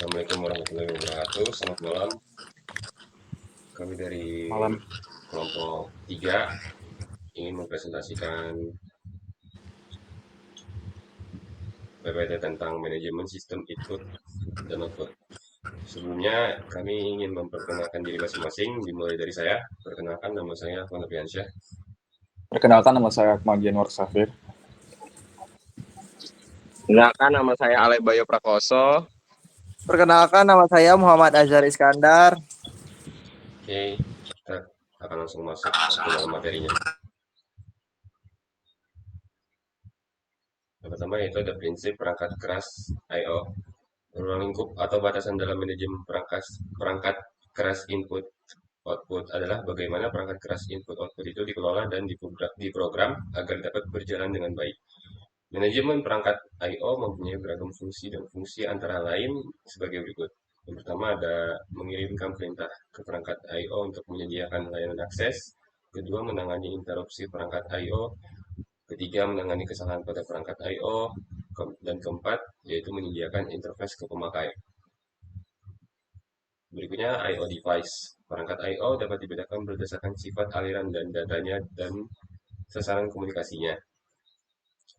Assalamualaikum warahmatullahi wabarakatuh. Selamat malam. Kami dari Malam. kelompok 3 ingin mempresentasikan PPT tentang manajemen sistem input dan output. Sebelumnya, kami ingin memperkenalkan diri masing-masing, dimulai dari saya. Perkenalkan, nama saya Afwan Nopiansyah. Perkenalkan, nama saya Akmal Nur Safir. Perkenalkan, nama saya Ale Bayo Prakoso. Perkenalkan, nama saya Muhammad Azhar Iskandar. Oke, kita akan langsung masuk ke dalam materinya. Yang pertama yaitu ada prinsip perangkat keras I/O. Ruang lingkup atau batasan dalam manajemen perangkat keras input output adalah bagaimana perangkat keras input output itu dikelola dan diprogram agar dapat berjalan dengan baik. Manajemen perangkat I/O mempunyai beragam fungsi dan fungsi antara lain sebagai berikut. Yang pertama ada mengirimkan perintah ke perangkat I/O untuk menyediakan layanan akses. Kedua, menangani interupsi perangkat I/O. Ketiga, menangani kesalahan pada perangkat I/O. Dan keempat, yaitu menyediakan interface ke pemakai. Berikutnya I/O device. Perangkat I/O dapat dibedakan berdasarkan sifat aliran dan datanya dan sasaran komunikasinya.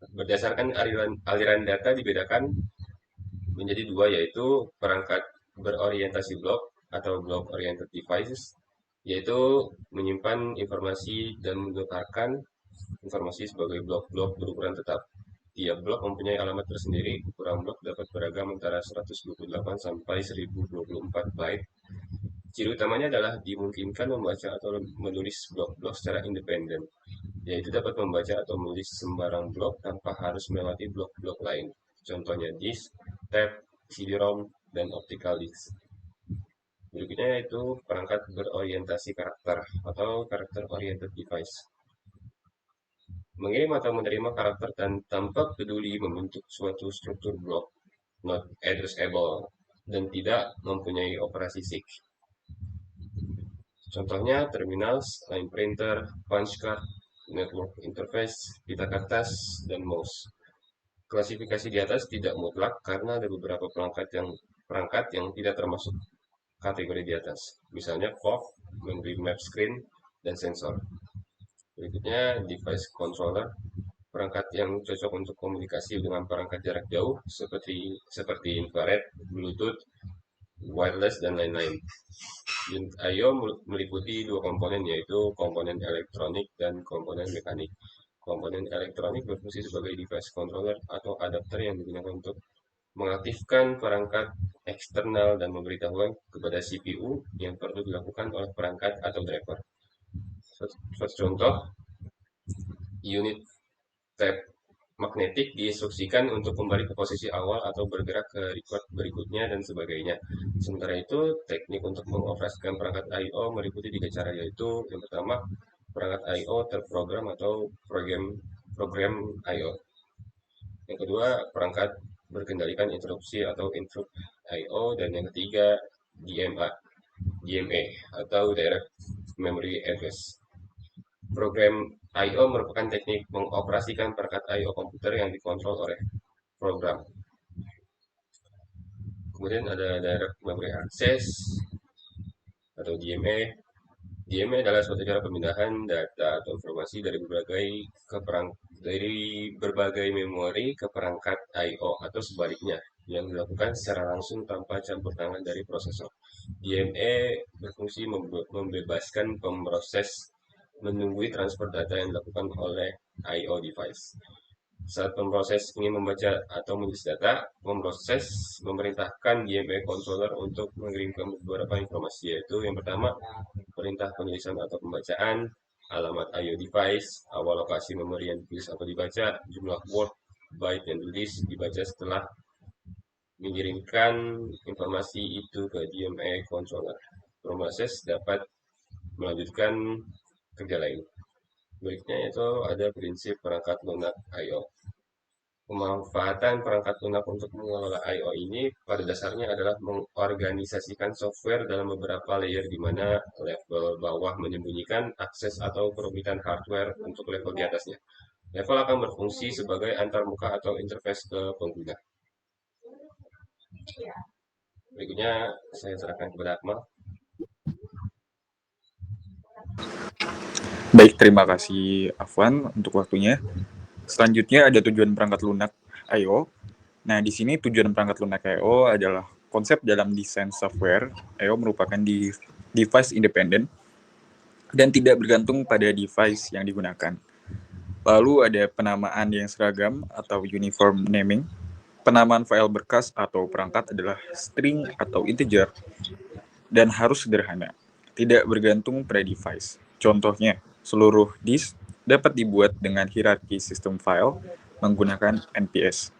Berdasarkan aliran data dibedakan menjadi dua, yaitu perangkat berorientasi blok atau block oriented devices, yaitu menyimpan informasi dan menukarkan informasi sebagai blok-blok berukuran tetap. Tiap blok mempunyai alamat tersendiri. Ukuran blok dapat beragam antara 128 sampai 1024 byte. Ciri utamanya adalah dimungkinkan membaca atau menulis blok-blok secara independen, yaitu dapat membaca atau menulis sembarang blok tanpa harus melewati blok-blok lain. Contohnya disk, tab, CD-ROM, dan optical disk. Berikutnya yaitu perangkat berorientasi karakter atau character oriented device. Mengirim atau menerima karakter dan tanpa peduli membentuk suatu struktur blok, not addressable, dan tidak mempunyai operasi SIG. Contohnya terminal, line printer, punch card, network interface, pita kertas, dan mouse. Klasifikasi di atas tidak mutlak karena ada beberapa perangkat yang tidak termasuk kategori di atas. Misalnya POV, memory map screen, dan sensor. Berikutnya device controller, perangkat yang cocok untuk komunikasi dengan perangkat jarak jauh seperti infrared, Bluetooth, wireless, dan lain-lain. Unit I/O meliputi dua komponen, yaitu komponen elektronik dan komponen mekanik. Komponen elektronik berfungsi sebagai device controller atau adapter yang digunakan untuk mengaktifkan perangkat eksternal dan memberitahukan kepada CPU yang perlu dilakukan oleh perangkat atau driver. Suatu contoh, unit tab magnetik diinstruksikan untuk kembali ke posisi awal atau bergerak ke record berikutnya dan sebagainya. Sementara itu, teknik untuk mengoperasikan perangkat I/O meliputi 3 cara, yaitu yang pertama, perangkat I/O terprogram atau program I/O. Yang kedua, perangkat berkendalikan interupsi atau interrupt I/O, dan yang ketiga, DMA atau Direct Memory Address. Program I/O merupakan teknik mengoperasikan perangkat I/O komputer yang dikontrol oleh program. Kemudian ada Direct Memory Access atau DMA. DMA adalah suatu cara pemindahan data atau informasi dari berbagai memori ke perangkat I/O atau sebaliknya, yang dilakukan secara langsung tanpa campur tangan dari prosesor. DMA berfungsi membebaskan pemroses menunggui transfer data yang dilakukan oleh I/O device. Saat pemroses ingin membaca atau menulis data, pemroses memerintahkan DMA controller untuk mengirimkan beberapa informasi, yaitu yang pertama, perintah penulisan atau pembacaan, alamat I/O device, awal lokasi memori yang ditulis atau dibaca, jumlah word, byte yang ditulis, dibaca. Setelah mengirimkan informasi itu ke DMA controller, pemroses dapat melanjutkan kerja lain. Berikutnya itu ada prinsip perangkat lunak I/O. Pemanfaatan perangkat lunak untuk mengelola I/O ini pada dasarnya adalah mengorganisasikan software dalam beberapa layer, di mana level bawah menyembunyikan akses atau perumitan hardware untuk level di atasnya. Level akan berfungsi sebagai antarmuka atau interface ke pengguna. Berikutnya saya serahkan kepada Akmal. Baik, terima kasih Afwan untuk waktunya. Selanjutnya ada tujuan perangkat lunak I/O. Nah, di sini tujuan perangkat lunak I/O adalah konsep dalam desain software. I/O merupakan device independen dan tidak bergantung pada device yang digunakan. Lalu ada penamaan yang seragam atau uniform naming. Penamaan file berkas atau perangkat adalah string atau integer dan harus sederhana, tidak bergantung pada device. Contohnya, seluruh disk dapat dibuat dengan hierarki sistem file menggunakan NPS.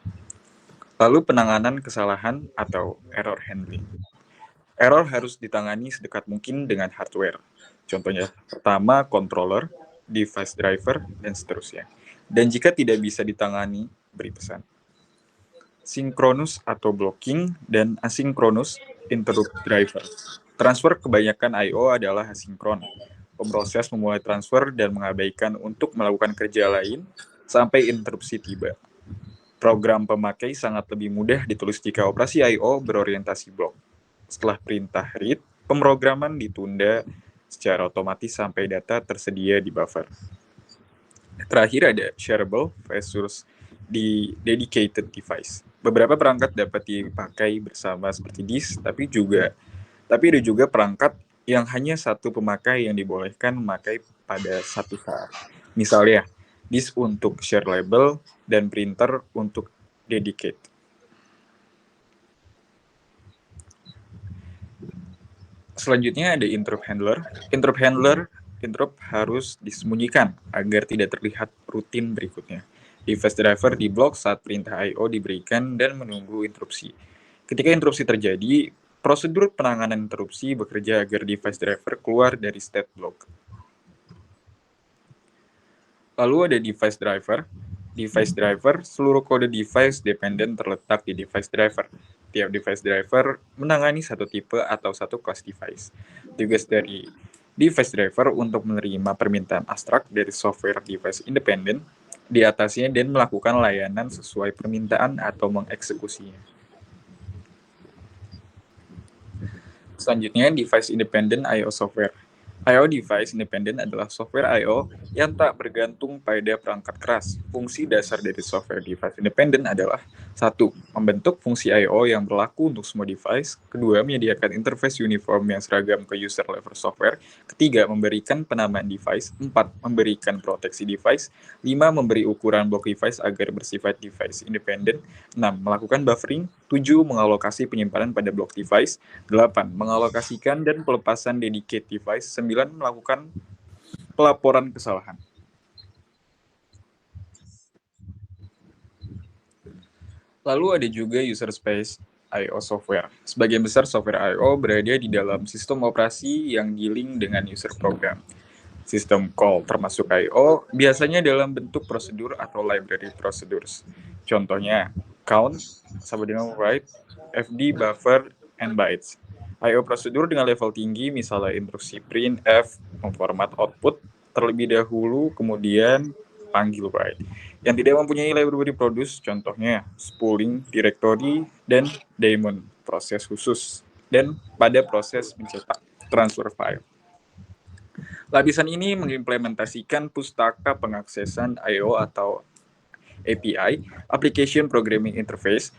Lalu penanganan kesalahan atau error handling. Error harus ditangani sedekat mungkin dengan hardware. Contohnya, pertama controller, device driver, dan seterusnya. Dan jika tidak bisa ditangani, beri pesan. Synchronous atau blocking, dan asynchronous interrupt driver. Transfer kebanyakan I/O adalah asinkron. Pemroses memulai transfer dan mengabaikan untuk melakukan kerja lain sampai interupsi tiba. Program pemakai sangat lebih mudah ditulis jika operasi I/O berorientasi blok. Setelah perintah read, pemrograman ditunda secara otomatis sampai data tersedia di buffer. Terakhir ada shareable versus di dedicated device. Beberapa perangkat dapat dipakai bersama seperti disk, tapi ada juga perangkat yang hanya satu pemakai yang dibolehkan memakai pada satu saat. Misalnya, disk untuk share label dan printer untuk dedicate. Selanjutnya ada interrupt handler. Interrupt harus disembunyikan agar tidak terlihat rutin berikutnya. Device driver diblok saat perintah I/O diberikan dan menunggu interupsi. Ketika interupsi terjadi, prosedur penanganan interupsi bekerja agar device driver keluar dari state block. Lalu ada device driver. Device driver, seluruh kode device dependen terletak di device driver. Tiap device driver menangani satu tipe atau satu kelas device. Tugas dari device driver untuk menerima permintaan abstrak dari software device independen di atasnya dan melakukan layanan sesuai permintaan atau mengeksekusinya. Selanjutnya, device independent I/O software. I/O device independent adalah software I/O yang tak bergantung pada perangkat keras. Fungsi dasar dari software device independent adalah 1. Membentuk fungsi I/O yang berlaku untuk semua device. 2. Menyediakan interface uniform yang seragam ke user level software. 3. Memberikan penamaan device. 4. Memberikan proteksi device. 5. Memberi ukuran blok device agar bersifat device independent. 6. Melakukan buffering. 7. Mengalokasi penyimpanan pada blok device. 8. Mengalokasikan dan pelepasan dedicate device. 9. Melakukan pelaporan kesalahan. Lalu ada juga user space I/O software. Sebagian besar software I/O berada di dalam sistem operasi yang dealing dengan user program. Sistem call termasuk I/O biasanya dalam bentuk prosedur atau library procedures. Contohnya, count sama dengan write, FD, buffer, and bytes. I/O prosedur dengan level tinggi, misalnya instruksi print, F, memformat output terlebih dahulu, kemudian panggil write. Yang tidak mempunyai library produce, contohnya spooling, directory, dan daemon, proses khusus, dan pada proses mencetak transfer file. Lapisan ini mengimplementasikan pustaka pengaksesan I/O atau API, Application Programming Interface,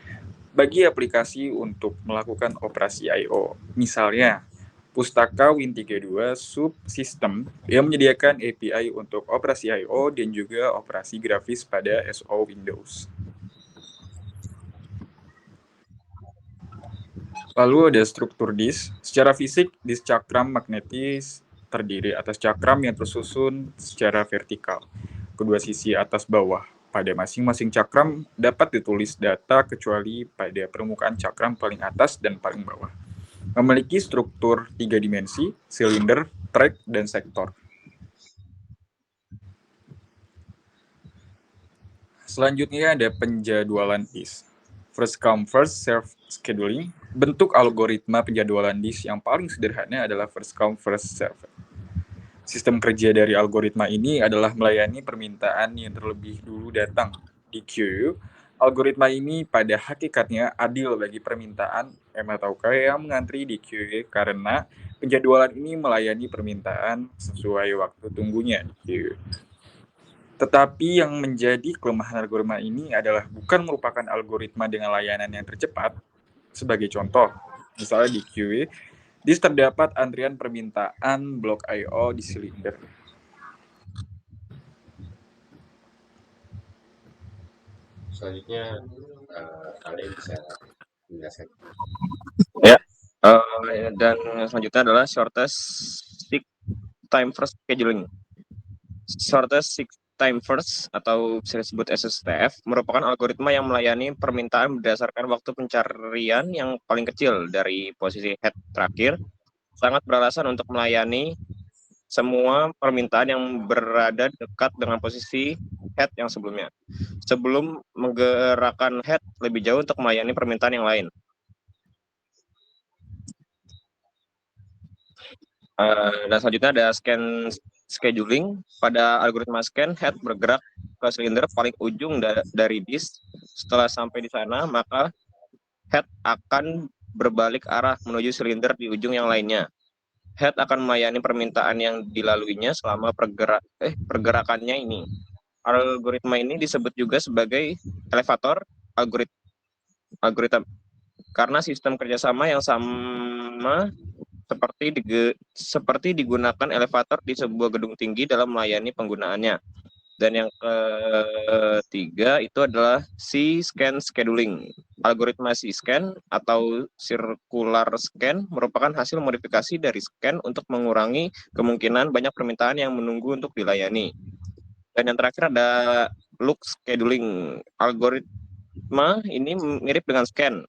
bagi aplikasi untuk melakukan operasi I/O. Misalnya, pustaka Win32 Subsystem yang menyediakan API untuk operasi I/O dan juga operasi grafis pada SO Windows. Lalu ada struktur disk. Secara fisik, disk cakram magnetis terdiri atas cakram yang tersusun secara vertikal, kedua sisi atas bawah. Pada masing-masing cakram dapat ditulis data kecuali pada permukaan cakram paling atas dan paling bawah. Memiliki struktur 3 dimensi, silinder, track, dan sektor. Selanjutnya ada penjadwalan disk. First come, first serve scheduling. Bentuk algoritma penjadwalan disk yang paling sederhana adalah first come, first serve. Sistem kerja dari algoritma ini adalah melayani permintaan yang terlebih dulu datang di queue. Algoritma ini pada hakikatnya adil bagi permintaan MATOK yang mengantri di queue karena penjadwalan ini melayani permintaan sesuai waktu tunggunya di queue. Tetapi yang menjadi kelemahan algoritma ini adalah bukan merupakan algoritma dengan layanan yang tercepat. Sebagai contoh, misalnya di QA, terdapat antrian permintaan blok I/O di silinder. Selanjutnya kalian bisa menjelaskan. Ya. Dan selanjutnya adalah shortest seek time first scheduling. Shortest seek time first atau bisa disebut SSTF merupakan algoritma yang melayani permintaan berdasarkan waktu pencarian yang paling kecil dari posisi head terakhir, sangat beralasan untuk melayani semua permintaan yang berada dekat dengan posisi head yang sebelumnya, sebelum menggerakkan head lebih jauh untuk melayani permintaan yang lain. Dan selanjutnya ada scan scheduling. Pada algoritma scan, head bergerak ke silinder paling ujung dari disk. Setelah sampai di sana, maka head akan berbalik arah menuju silinder di ujung yang lainnya. Head akan melayani permintaan yang dilaluinya selama pergerakannya ini. Algoritma ini disebut juga sebagai elevator algoritma karena sistem kerjasama yang sama seperti digunakan elevator di sebuah gedung tinggi dalam melayani penggunaannya. Dan yang ketiga itu adalah C-scan scheduling. Algoritma C-scan atau circular scan merupakan hasil modifikasi dari scan untuk mengurangi kemungkinan banyak permintaan yang menunggu untuk dilayani. Dan yang terakhir ada loop scheduling. Algoritma ini mirip dengan scan.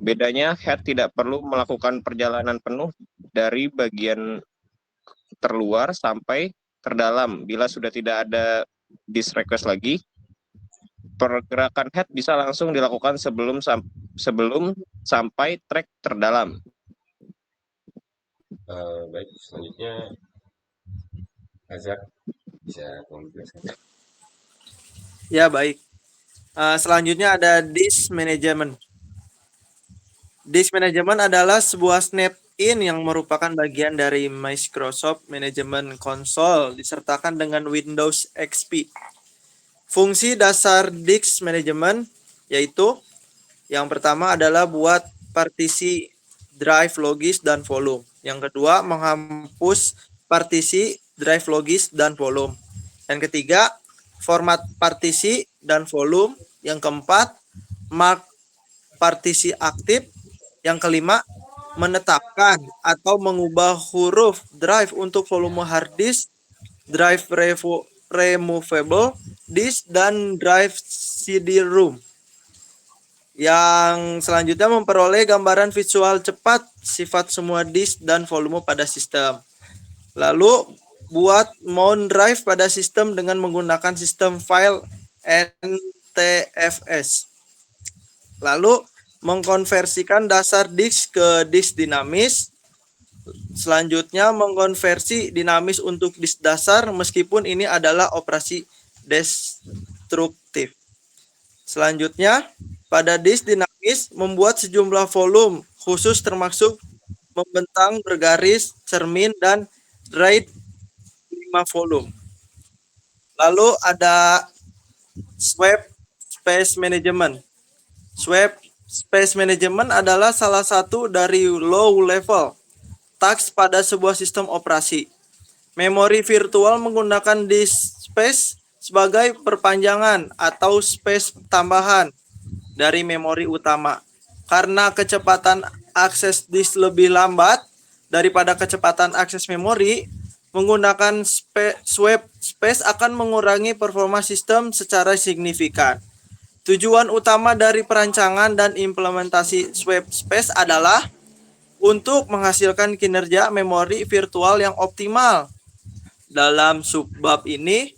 Bedanya, head tidak perlu melakukan perjalanan penuh dari bagian terluar sampai terdalam. Bila sudah tidak ada disk request lagi, pergerakan head bisa langsung dilakukan sebelum sampai track terdalam. Baik, selanjutnya Azak bisa menjelaskan. Ya, baik. Selanjutnya ada disk management. Disk management adalah sebuah snap-in yang merupakan bagian dari Microsoft Management Console disertakan dengan Windows XP. Fungsi dasar disk management yaitu yang pertama adalah buat partisi drive logis dan volume. Yang kedua, menghapus partisi drive logis dan volume. Yang ketiga, format partisi dan volume. Yang keempat, mark partisi aktif. Yang kelima, menetapkan atau mengubah huruf drive untuk volume hard disk, drive removable disk, dan drive CD-ROM. Yang selanjutnya memperoleh gambaran visual cepat sifat semua disk dan volume pada sistem. Lalu buat mount drive pada sistem dengan menggunakan sistem file NTFS. Lalu mengkonversikan dasar disk ke disk dinamis. Selanjutnya mengkonversi dinamis untuk disk dasar meskipun ini adalah operasi destruktif. Selanjutnya pada disk dinamis membuat sejumlah volume khusus termasuk membentang, bergaris, cermin, dan RAID 5 volume. Lalu ada Swap Space Management. Swap Space Management adalah salah satu dari low-level task pada sebuah sistem operasi. Memori virtual menggunakan disk space sebagai perpanjangan atau space tambahan dari memori utama. Karena kecepatan akses disk lebih lambat daripada kecepatan akses memori, menggunakan swap space akan mengurangi performa sistem secara signifikan. Tujuan utama dari perancangan dan implementasi swap space adalah untuk menghasilkan kinerja memori virtual yang optimal. Dalam subbab ini,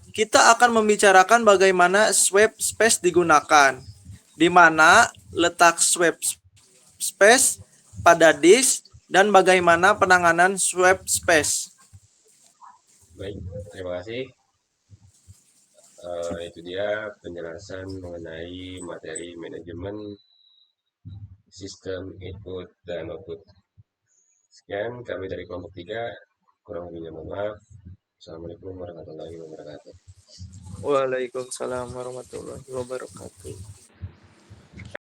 kita akan membicarakan bagaimana swap space digunakan, di mana letak swap space pada disk, dan bagaimana penanganan swap space. Baik, terima kasih. Itu dia penjelasan mengenai materi manajemen sistem input dan output. Sekian kami dari kelompok 3. Kurang lebihnya mohon maaf. Assalamualaikum warahmatullahi wabarakatuh. Waalaikumsalam warahmatullahi wabarakatuh.